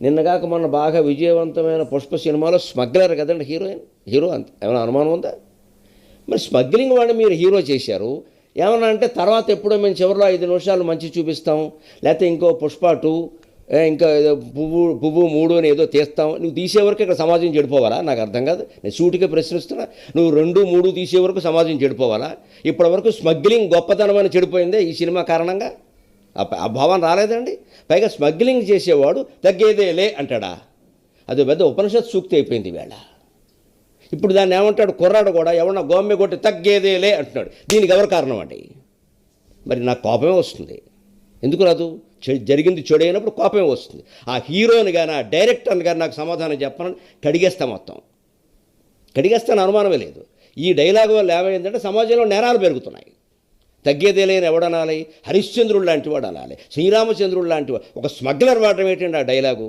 నిన్నగాక మొన్న బాగా విజయవంతమైన పుష్ప సినిమాలో స్మగ్లర్ కదండి హీరో అంత ఏమైనా అనుమానం ఉందా? మరి స్మగ్లింగ్ వాడిని మీరు హీరో చేశారు. ఏమన్నా అంటే తర్వాత ఎప్పుడో మేము చివరిలో 5 నిమిషాలు మంచి చూపిస్తాం, లేకపోతే ఇంకో పుష్ప 2, ఇంకా ఏదో పువ్వు 3 అని ఏదో తీస్తాం. నువ్వు తీసే వరకు ఇక్కడ సమాజం చెడిపోవాలా? నాకు అర్థం కాదు. నేను సూటిగా ప్రశ్నిస్తున్నా. నువ్వు 2, 3 తీసే వరకు సమాజం చెడిపోవాలా? ఇప్పటి వరకు స్మగ్లింగ్ గొప్పతనం అని చెడిపోయిందే ఈ సినిమా కారణంగా. ఆ భావన రాలేదండి. పైగా స్మగ్లింగ్ చేసేవాడు తగ్గేదేలే అంటాడా? అది పెద్ద ఉపనిషత్ సూక్తి అయిపోయింది వేళ. ఇప్పుడు దాన్ని ఏమంటాడు కుర్రాడు కూడా, ఎవరన్నా గోమ్మె కొట్టి తగ్గేదేలే అంటున్నాడు. దీనికి ఎవరు కారణం అండి? మరి నాకు కోపమే వస్తుంది. ఎందుకు రాదు? జరిగింది చెడు అయినప్పుడు కోపమే వస్తుంది. ఆ హీరోని కానీ ఆ డైరెక్టర్ని కానీ నాకు సమాధానం చెప్పనని కడిగేస్తా, మొత్తం కడిగేస్తాను, అనుమానమే లేదు. ఈ డైలాగ్ వల్ల ఏమైందంటే సమాజంలో నేరాలు పెరుగుతున్నాయి. తగ్గేదేలేని ఎవడనాలి? హరిశ్చంద్రుడు లాంటి వాడు అనాలి, శ్రీరామచంద్రుడు లాంటి వాడు. ఒక స్మగ్లర్ వాడడం ఏంటండి ఆ డైలాగు?